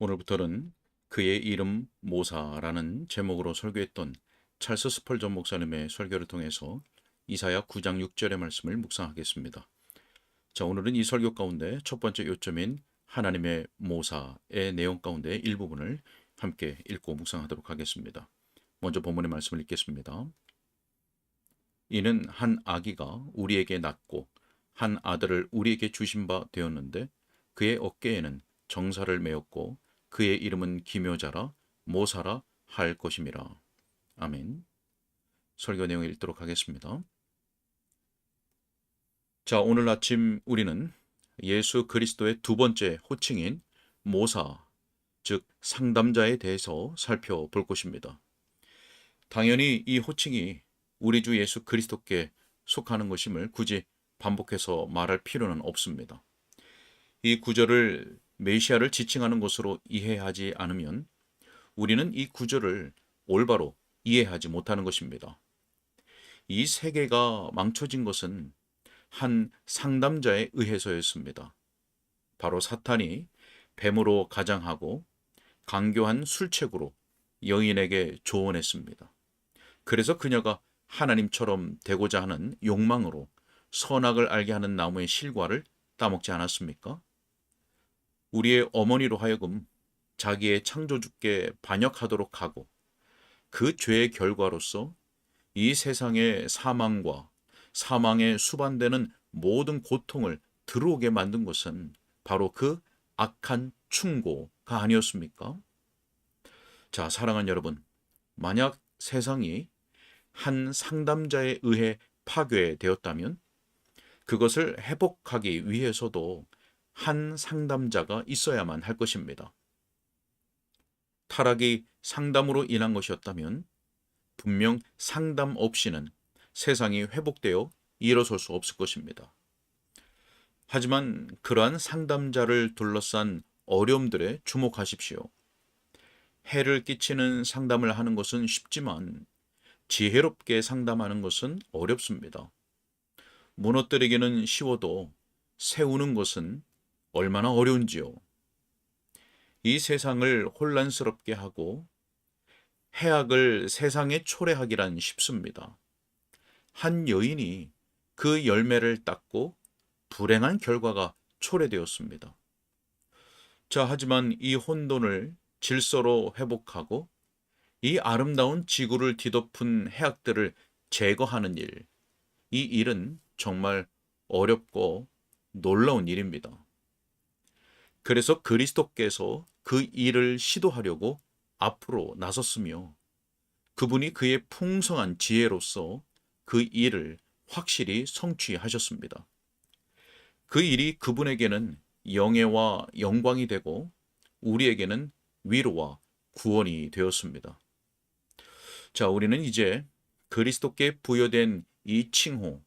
오늘부터는 그의 이름 모사라는 제목으로 설교했던 찰스 스펄전 목사님의 설교를 통해서 이사야 9장 6절의 말씀을 묵상하겠습니다. 자, 오늘은 이 설교 가운데 첫 번째 요점인 하나님의 모사의 내용 가운데 일부분을 함께 읽고 묵상하도록 하겠습니다. 먼저 본문의 말씀을 읽겠습니다. 이는 한 아기가 우리에게 낳고 한 아들을 우리에게 주신 바 되었는데 그의 어깨에는 정사를 메었고 그의 이름은 기묘자라 모사라 할 것임이라. 아멘. 설교 내용을 읽도록 하겠습니다. 자, 오늘 아침 우리는 예수 그리스도의 두 번째 호칭인 모사, 즉 상담자에 대해서 살펴볼 것입니다. 당연히 이 호칭이 우리 주 예수 그리스도께 속하는 것임을 굳이 반복해서 말할 필요는 없습니다. 이 구절을 메시아를 지칭하는 것으로 이해하지 않으면 우리는 이 구절을 올바로 이해하지 못하는 것입니다. 이 세계가 망쳐진 것은 한 상담자에 의해서였습니다. 바로 사탄이 뱀으로 가장하고 강교한 술책으로 여인에게 조언했습니다. 그래서 그녀가 하나님처럼 되고자 하는 욕망으로 선악을 알게 하는 나무의 실과를 따먹지 않았습니까? 우리의 어머니로 하여금 자기의 창조주께 반역하도록 하고 그 죄의 결과로서 이 세상의 사망과 사망에 수반되는 모든 고통을 들어오게 만든 것은 바로 그 악한 충고가 아니었습니까? 자, 사랑하는 여러분, 만약 세상이 한 상담자에 의해 파괴되었다면 그것을 회복하기 위해서도 한 상담자가 있어야만 할 것입니다. 타락이 상담으로 인한 것이었다면 분명 상담 없이는 세상이 회복되어 일어설 수 없을 것입니다. 하지만 그러한 상담자를 둘러싼 어려움들에 주목하십시오. 해를 끼치는 상담을 하는 것은 쉽지만 지혜롭게 상담하는 것은 어렵습니다. 무너뜨리기는 쉬워도 세우는 것은 얼마나 어려운지요. 이 세상을 혼란스럽게 하고 해악을 세상에 초래하기란 쉽습니다. 한 여인이 그 열매를 땄고 불행한 결과가 초래되었습니다. 자, 하지만 이 혼돈을 질서로 회복하고 이 아름다운 지구를 뒤덮은 해악들을 제거하는 일, 이 일은 정말 어렵고 놀라운 일입니다. 그래서 그리스도께서 그 일을 시도하려고 앞으로 나섰으며 그분이 그의 풍성한 지혜로서 그 일을 확실히 성취하셨습니다. 그 일이 그분에게는 영예와 영광이 되고 우리에게는 위로와 구원이 되었습니다. 자, 우리는 이제 그리스도께 부여된 이 칭호,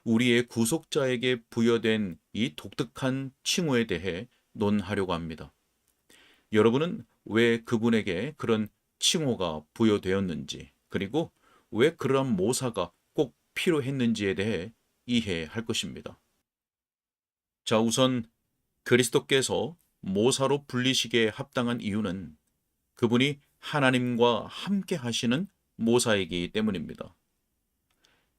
우리의 구속자에게 부여된 이 독특한 칭호에 대해 논하려고 합니다. 여러분은 왜 그분에게 그런 칭호가 부여되었는지, 그리고 왜 그러한 모사가 꼭 필요했는지에 대해 이해할 것입니다. 자, 우선 그리스도께서 모사로 불리시기에 합당한 이유는 그분이 하나님과 함께 하시는 모사이기 때문입니다.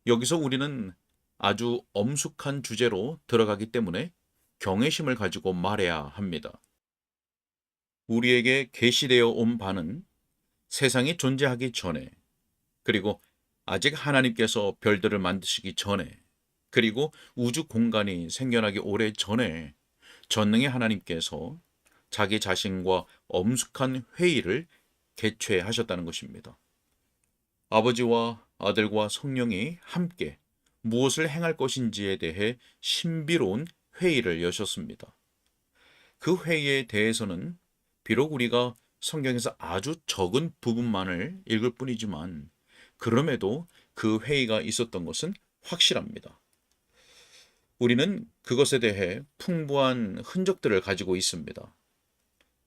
여기서 우리는 아주 엄숙한 주제로 들어가기 때문에 경외심을 가지고 말해야 합니다. 우리에게 계시되어 온 바는 세상이 존재하기 전에, 그리고 아직 하나님께서 별들을 만드시기 전에, 그리고 우주 공간이 생겨나기 오래 전에 전능의 하나님께서 자기 자신과 엄숙한 회의를 개최하셨다는 것입니다. 아버지와 아들과 성령이 함께 무엇을 행할 것인지에 대해 신비로운 회의를 여셨습니다. 그 회의에 대해서는 비록 우리가 성경에서 아주 적은 부분만을 읽을 뿐이지만 그럼에도 그 회의가 있었던 것은 확실합니다. 우리는 그것에 대해 풍부한 흔적들을 가지고 있습니다.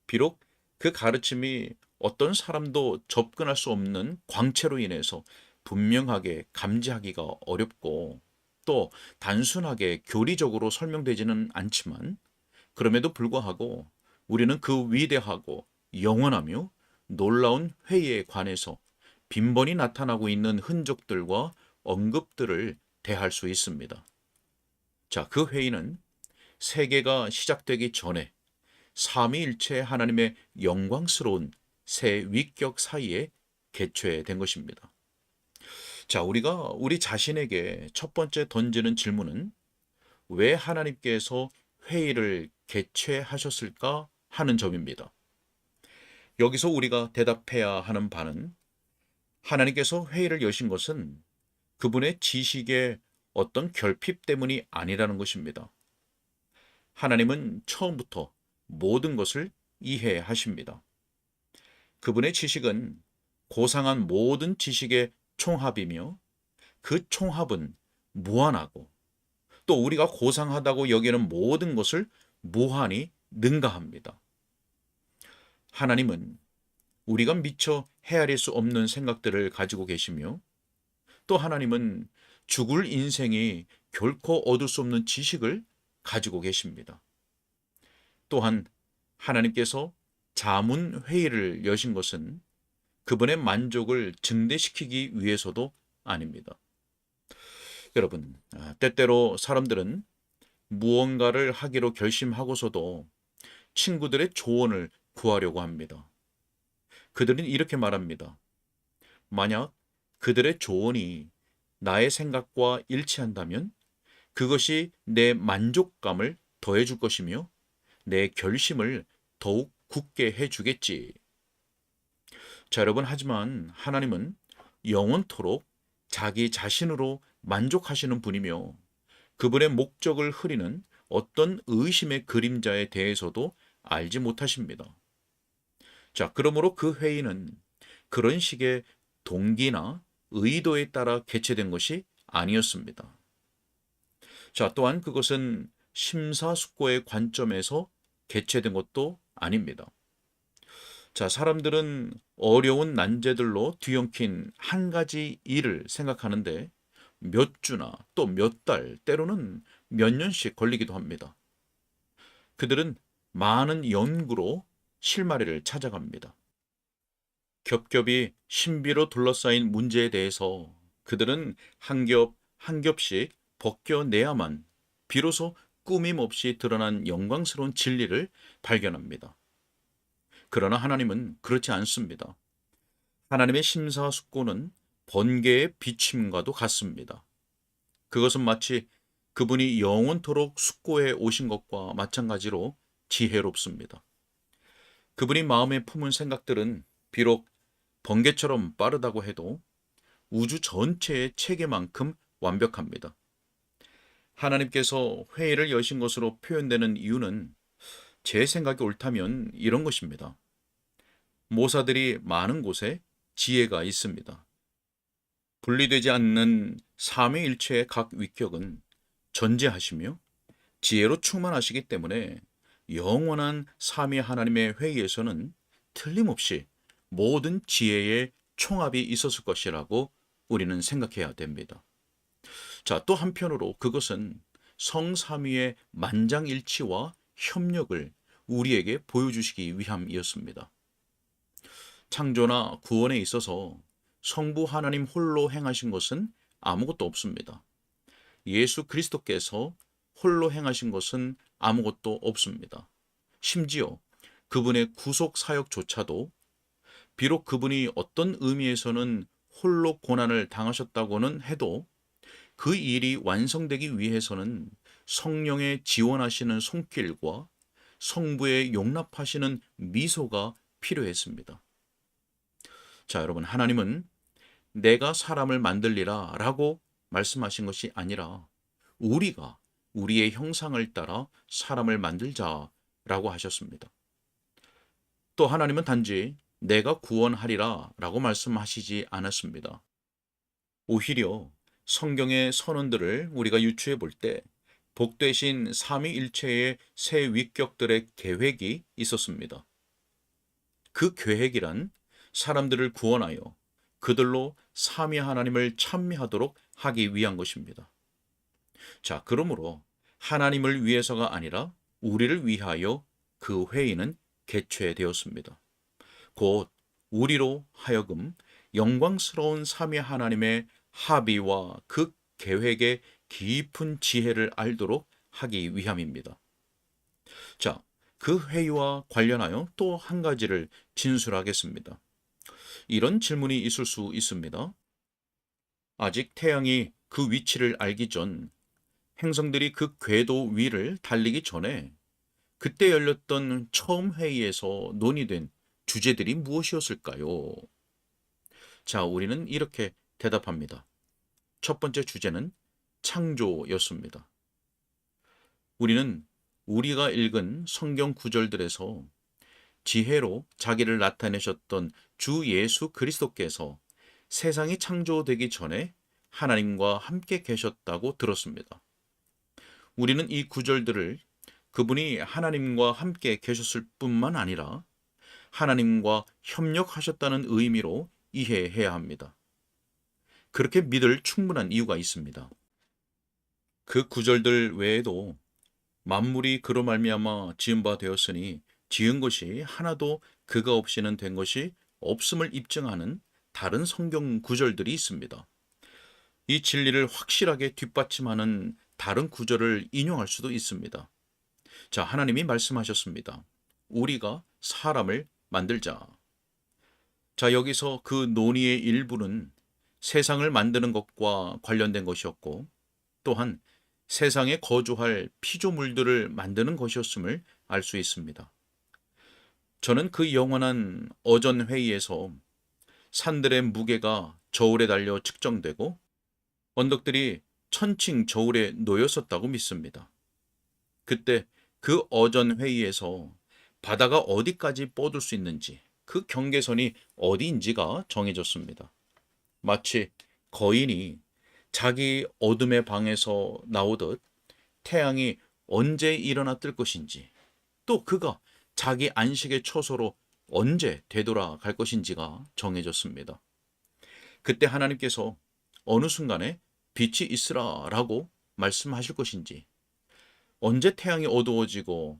비록 그 가르침이 어떤 사람도 접근할 수 없는 광채로 인해서 분명하게 감지하기가 어렵고 또 단순하게 교리적으로 설명되지는 않지만 그럼에도 불구하고 우리는 그 위대하고 영원하며 놀라운 회의에 관해서 빈번히 나타나고 있는 흔적들과 언급들을 대할 수 있습니다. 자, 그 회의는 세계가 시작되기 전에 삼위일체 하나님의 영광스러운 새 위격 사이에 개최된 것입니다. 자, 우리가 우리 자신에게 첫 번째 던지는 질문은 왜 하나님께서 회의를 개최하셨을까 하는 점입니다. 여기서 우리가 대답해야 하는 바는 하나님께서 회의를 여신 것은 그분의 지식의 어떤 결핍 때문이 아니라는 것입니다. 하나님은 처음부터 모든 것을 이해하십니다. 그분의 지식은 고상한 모든 지식의 총합이며 그 총합은 무한하고 또 우리가 고상하다고 여기는 모든 것을 무한히 능가합니다. 하나님은 우리가 미처 헤아릴 수 없는 생각들을 가지고 계시며 또 하나님은 죽을 인생이 결코 얻을 수 없는 지식을 가지고 계십니다. 또한 하나님께서 자문회의를 여신 것은 그분의 만족을 증대시키기 위해서도 아닙니다. 여러분, 때때로 사람들은 무언가를 하기로 결심하고서도 친구들의 조언을 구하려고 합니다. 그들은 이렇게 말합니다. 만약 그들의 조언이 나의 생각과 일치한다면 그것이 내 만족감을 더해줄 것이며 내 결심을 더욱 굳게 해주겠지. 자, 여러분, 하지만 하나님은 영원토록 자기 자신으로 만족하시는 분이며 그분의 목적을 흐리는 어떤 의심의 그림자에 대해서도 알지 못하십니다. 자, 그러므로 그 회의는 그런 식의 동기나 의도에 따라 개최된 것이 아니었습니다. 자, 또한 그것은 심사숙고의 관점에서 개최된 것도 아닙니다. 자, 사람들은 어려운 난제들로 뒤엉킨 한 가지 일을 생각하는데 몇 주나 또 몇 달, 때로는 몇 년씩 걸리기도 합니다. 그들은 많은 연구로 실마리를 찾아갑니다. 겹겹이 신비로 둘러싸인 문제에 대해서 그들은 한 겹 한 겹씩 벗겨내야만 비로소 꾸밈없이 드러난 영광스러운 진리를 발견합니다. 그러나 하나님은 그렇지 않습니다. 하나님의 심사숙고는 번개의 비침과도 같습니다. 그것은 마치 그분이 영원토록 숙고해 오신 것과 마찬가지로 지혜롭습니다. 그분이 마음에 품은 생각들은 비록 번개처럼 빠르다고 해도 우주 전체의 체계만큼 완벽합니다. 하나님께서 회의를 여신 것으로 표현되는 이유는 제 생각이 옳다면 이런 것입니다. 모사들이 많은 곳에 지혜가 있습니다. 분리되지 않는 삼위일체의 각 위격은 전제하시며 지혜로 충만하시기 때문에 영원한 삼위 하나님의 회의에서는 틀림없이 모든 지혜의 총합이 있었을 것이라고 우리는 생각해야 됩니다. 자, 또 한편으로 그것은 성삼위의 만장일치와 협력을 우리에게 보여주시기 위함이었습니다. 창조나 구원에 있어서 성부 하나님 홀로 행하신 것은 아무것도 없습니다. 예수 그리스도께서 홀로 행하신 것은 아무것도 없습니다. 심지어 그분의 구속 사역조차도 비록 그분이 어떤 의미에서는 홀로 고난을 당하셨다고는 해도 그 일이 완성되기 위해서는 성령의 지원하시는 손길과 성부의 용납하시는 미소가 필요했습니다. 자, 여러분, 하나님은 내가 사람을 만들리라 라고 말씀하신 것이 아니라 우리가 우리의 형상을 따라 사람을 만들자라고 하셨습니다. 또 하나님은 단지 내가 구원하리라 라고 말씀하시지 않았습니다. 오히려 성경의 선언들을 우리가 유추해 볼 때 복되신 삼위일체의 새 위격들의 계획이 있었습니다. 그 계획이란 사람들을 구원하여 그들로 삼위 하나님을 찬미하도록 하기 위한 것입니다. 자, 그러므로 하나님을 위해서가 아니라 우리를 위하여 그 회의는 개최되었습니다. 곧 우리로 하여금 영광스러운 삼위 하나님의 합의와 그 계획의 깊은 지혜를 알도록 하기 위함입니다. 자, 그 회의와 관련하여 또 한 가지를 진술하겠습니다. 이런 질문이 있을 수 있습니다. 아직 태양이 그 위치를 알기 전 행성들이 그 궤도 위를 달리기 전에 그때 열렸던 처음 회의에서 논의된 주제들이 무엇이었을까요? 자, 우리는 이렇게 대답합니다. 첫 번째 주제는 창조였습니다. 우리는 우리가 읽은 성경 구절들에서 지혜로 자기를 나타내셨던 주 예수 그리스도께서 세상이 창조되기 전에 하나님과 함께 계셨다고 들었습니다. 우리는 이 구절들을 그분이 하나님과 함께 계셨을 뿐만 아니라 하나님과 협력하셨다는 의미로 이해해야 합니다. 그렇게 믿을 충분한 이유가 있습니다. 그 구절들 외에도 만물이 그로 말미암아 지은 바 되었으니 지은 것이 하나도 그가 없이는 된 것이 없음을 입증하는 다른 성경 구절들이 있습니다. 이 진리를 확실하게 뒷받침하는 다른 구절을 인용할 수도 있습니다. 자, 하나님이 말씀하셨습니다. 우리가 사람을 만들자. 자, 여기서 그 논의의 일부는 세상을 만드는 것과 관련된 것이었고, 또한 세상에 거주할 피조물들을 만드는 것이었음을 알 수 있습니다. 저는 그 영원한 어전 회의에서 산들의 무게가 저울에 달려 측정되고 언덕들이 천칭 저울에 놓였었다고 믿습니다. 그때 그 어전 회의에서 바다가 어디까지 뻗을 수 있는지, 그 경계선이 어디인지가 정해졌습니다. 마치 거인이 자기 어둠의 방에서 나오듯 태양이 언제 일어나 뜰 것인지, 또 그가 자기 안식의 처소로 언제 되돌아갈 것인지가 정해졌습니다. 그때 하나님께서 어느 순간에 빛이 있으라라고 말씀하실 것인지, 언제 태양이 어두워지고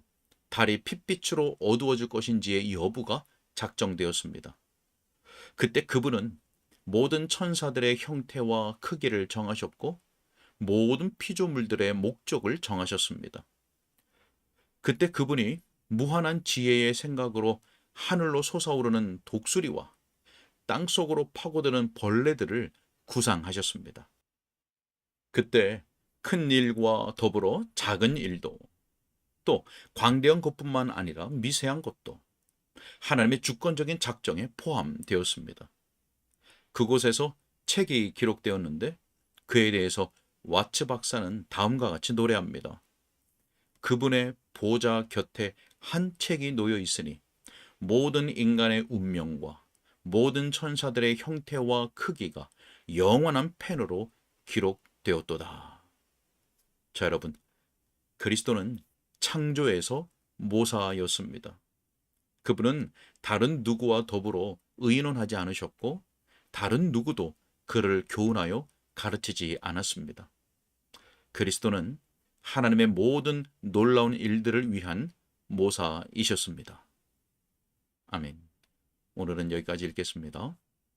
달이 핏빛으로 어두워질 것인지의 여부가 작정되었습니다. 그때 그분은 모든 천사들의 형태와 크기를 정하셨고 모든 피조물들의 목적을 정하셨습니다. 그때 그분이 무한한 지혜의 생각으로 하늘로 솟아오르는 독수리와 땅속으로 파고드는 벌레들을 구상하셨습니다. 그때 큰 일과 더불어 작은 일도, 또 광대한 것뿐만 아니라 미세한 것도 하나님의 주권적인 작정에 포함되었습니다. 그곳에서 책이 기록되었는데 그에 대해서 와츠 박사는 다음과 같이 노래합니다. 그분의 보좌 곁에 한 책이 놓여 있으니 모든 인간의 운명과 모든 천사들의 형태와 크기가 영원한 펜으로 기록되었도다. 자, 여러분, 그리스도는 창조에서 모사였습니다. 그분은 다른 누구와 더불어 의논하지 않으셨고 다른 누구도 그를 교훈하여 가르치지 않았습니다. 그리스도는 하나님의 모든 놀라운 일들을 위한 모사이셨습니다. 아멘. 오늘은 여기까지 읽겠습니다.